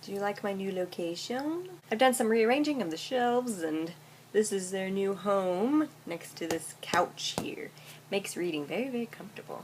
Do you like my new location? I've done some rearranging of the shelves, and this is their new home next to this couch here. Makes reading very, very comfortable.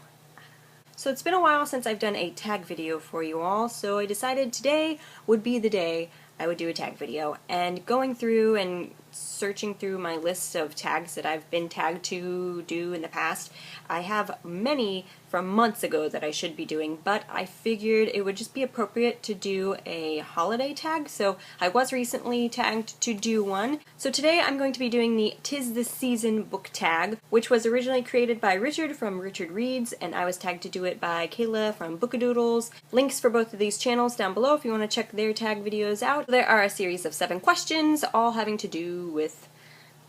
So it's been a while since I've done a tag video for you all, so I decided today would be the day I would do a tag video. And going through and searching through my list of tags that I've been tagged to do in the past, I have many from months ago that I should be doing, but I figured it would just be appropriate to do a holiday tag, so I was recently tagged to do one. So today I'm going to be doing the 'Tis the Season book tag, which was originally created by Richard from Richard Reads, and I was tagged to do it by Kayla from Bookadoodles. Links for both of these channels down below if you want to check their tag videos out. There are a series of 7 questions, all having to do with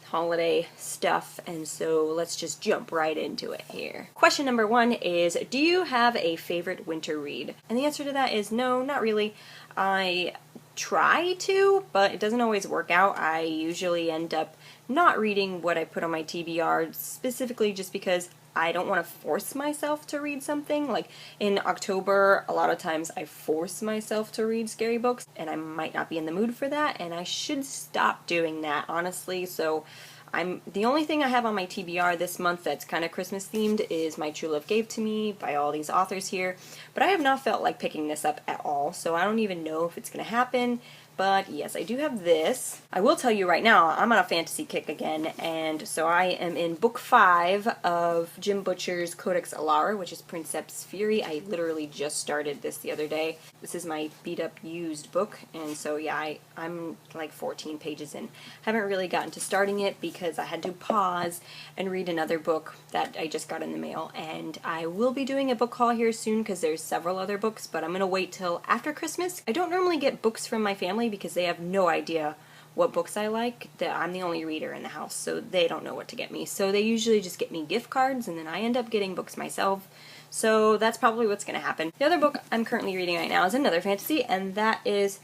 holiday stuff, and so let's just jump right into it here. Question number 1 is, do you have a favorite winter read? And the answer to that is no, not really. I try to, but it doesn't always work out. I usually end up not reading what I put on my TBR, specifically just because I don't want to force myself to read something. Like in October, a lot of times I force myself to read scary books, and I might not be in the mood for that, and I should stop doing that, honestly. So the only thing I have on my TBR this month that's kind of Christmas themed is My True Love Gave to Me by all these authors here, but I have not felt like picking this up at all, so I don't even know if it's going to happen. But yes, I do have this. I will tell you right now, I'm on a fantasy kick again, and so I am in book 5 of Jim Butcher's Codex Alara, which is Princeps Fury. I literally just started this the other day. This is my beat up used book, and so yeah, I'm like 14 pages in. Haven't really gotten to starting it because I had to pause and read another book that I just got in the mail, and I will be doing a book haul here soon because there's several other books, but I'm going to wait till after Christmas. I don't normally get books from my family because they have no idea what books I like. I'm the only reader in the house, so they don't know what to get me. So they usually just get me gift cards, and then I end up getting books myself. So that's probably what's going to happen. The other book I'm currently reading right now is another fantasy, and that is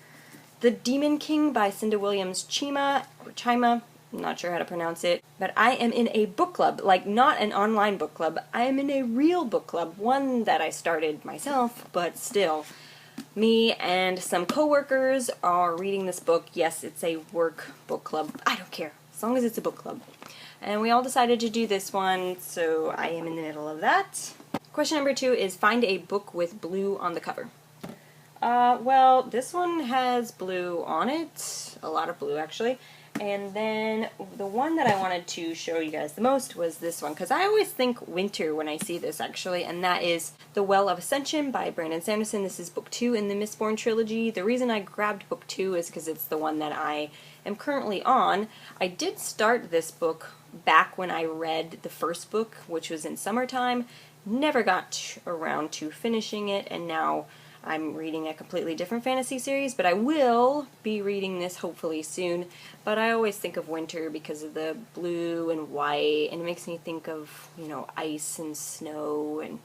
The Demon King by Cinda Williams Chima, or Chima. I'm not sure how to pronounce it. But I am in a book club, like not an online book club. I am in a real book club, one that I started myself, but still. Me and some coworkers are reading this book. Yes, it's a work book club. I don't care, as long as it's a book club. And we all decided to do this one, so I am in the middle of that. Question number 2 is, find a book with blue on the cover. Well, this one has blue on it. A lot of blue, actually. And then the one that I wanted to show you guys the most was this one, because I always think winter when I see this, actually, and that is The Well of Ascension by Brandon Sanderson. This is book 2 in the Mistborn trilogy. The reason I grabbed book 2 is because it's the one that I am currently on. I did start this book back when I read the first book, which was in summertime. Never got around to finishing it, and now I'm reading a completely different fantasy series, but I will be reading this hopefully soon. But I always think of winter because of the blue and white, and it makes me think of, you know, ice and snow and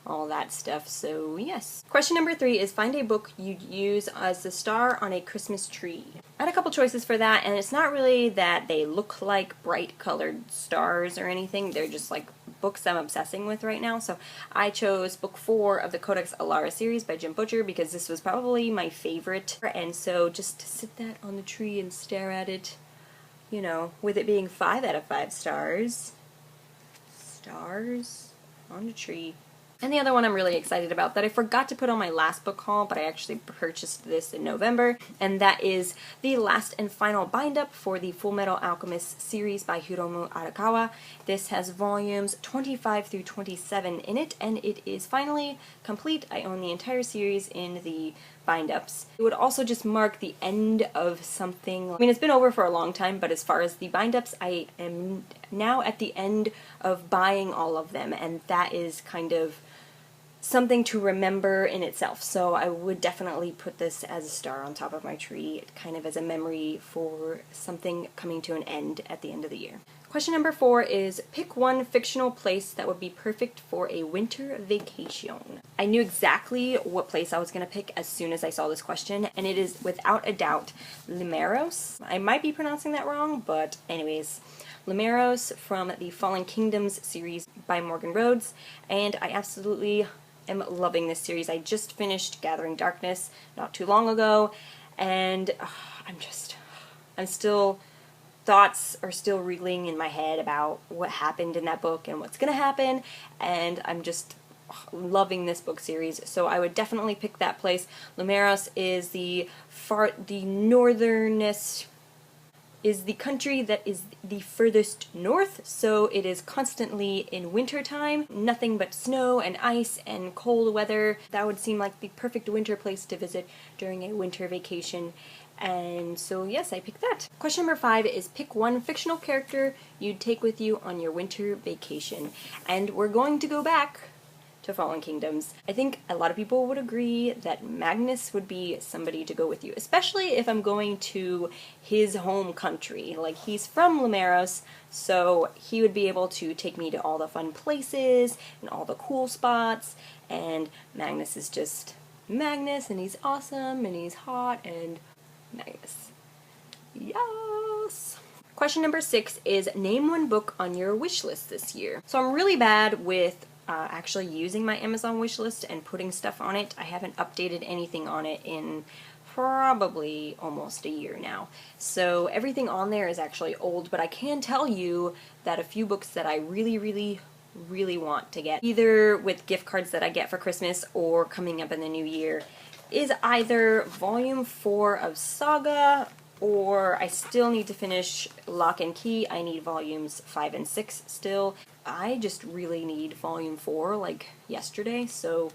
all that stuff, so yes. Question number 3 is, find a book you'd use as the star on a Christmas tree. I had a couple choices for that, and it's not really that they look like bright colored stars or anything, they're just like books I'm obsessing with right now. So I chose book 4 of the Codex Alara series by Jim Butcher because this was probably my favorite, and so just to sit that on the tree and stare at it, you know, with it being 5 out of 5 stars on the tree. And the other one I'm really excited about that I forgot to put on my last book haul, but I actually purchased this in November, and that is the last and final bind-up for the Full Metal Alchemist series by Hiromu Arakawa. This has volumes 25 through 27 in it, and it is finally complete. I own the entire series in the bind-ups. It would also just mark the end of something. I mean, it's been over for a long time, but as far as the bind-ups, I am now at the end of buying all of them, and that is kind of something to remember in itself. So I would definitely put this as a star on top of my tree, kind of as a memory for something coming to an end at the end of the year. Question number 4 is, pick one fictional place that would be perfect for a winter vacation. I knew exactly what place I was going to pick as soon as I saw this question, and it is without a doubt Limeros. I might be pronouncing that wrong, but anyways, Limeros from the Fallen Kingdoms series by Morgan Rhodes, and I absolutely am loving this series. I just finished Gathering Darkness not too long ago, and thoughts are still reeling in my head about what happened in that book and what's gonna happen, and I'm just loving this book series. So I would definitely pick that place. Lumeros is the country that is the furthest north, so it is constantly in winter time. Nothing but snow and ice and cold weather. That would seem like the perfect winter place to visit during a winter vacation. And so yes, I picked that. Question number 5 is pick one fictional character you'd take with you on your winter vacation. And we're going to go back to Fallen Kingdoms. I think a lot of people would agree that Magnus would be somebody to go with you, especially if I'm going to his home country. Like, he's from Lumeros, so he would be able to take me to all the fun places and all the cool spots, and Magnus is just Magnus, and he's awesome, and he's hot, and Magnus. Yes! Question number 6 is name one book on your wish list this year. So I'm really bad with actually using my Amazon wish list and putting stuff on it. I haven't updated anything on it in probably almost a year now. So everything on there is actually old, but I can tell you that a few books that I really want to get, either with gift cards that I get for Christmas or coming up in the new year, is either Volume 4 of Saga, or I still need to finish Lock and Key. I need Volumes 5 and 6 still. I just really need Volume 4, like, yesterday, so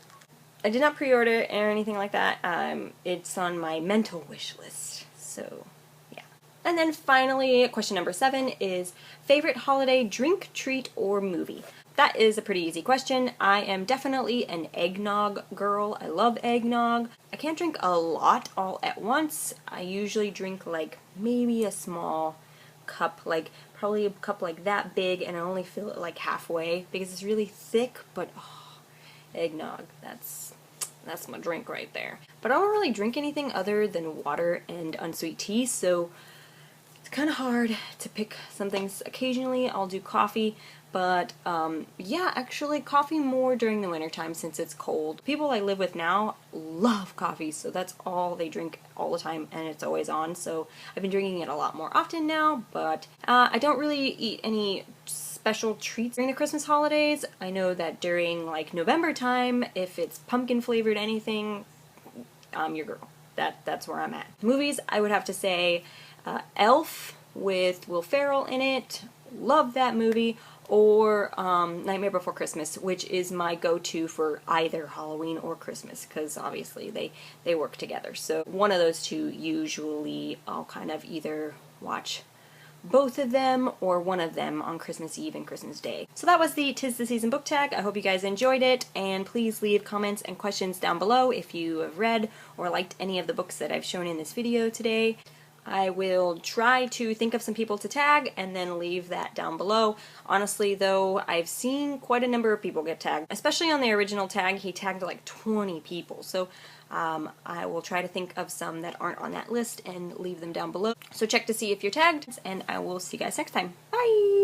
I did not pre-order or anything like that. It's on my mental wish list, so yeah. And then finally, question number 7 is favorite holiday drink, treat, or movie? That is a pretty easy question. I am definitely an eggnog girl. I love eggnog. I can't drink a lot all at once. I usually drink like maybe a small cup, like probably a cup like that big, and I only fill it like halfway because it's really thick, but oh, eggnog, that's my drink right there. But I don't really drink anything other than water and unsweet tea, so it's kind of hard to pick some things. Occasionally I'll do coffee, but yeah, actually coffee more during the wintertime since it's cold. People I live with now love coffee, so that's all they drink all the time, and it's always on, so I've been drinking it a lot more often now. But I don't really eat any special treats during the Christmas holidays. I know that during like November time, if it's pumpkin flavored anything, I'm your girl. That's where I'm at. Movies, I would have to say Elf with Will Ferrell in it. Love that movie. Or Nightmare Before Christmas, which is my go-to for either Halloween or Christmas, because obviously they work together. So one of those two, usually I'll kind of either watch both of them or one of them on Christmas Eve and Christmas Day. So that was the 'Tis the Season book tag. I hope you guys enjoyed it, and please leave comments and questions down below if you have read or liked any of the books that I've shown in this video today. I will try to think of some people to tag and then leave that down below. Honestly though, I've seen quite a number of people get tagged. Especially on the original tag, he tagged like 20 people. So I will try to think of some that aren't on that list and leave them down below. So check to see if you're tagged, and I will see you guys next time. Bye!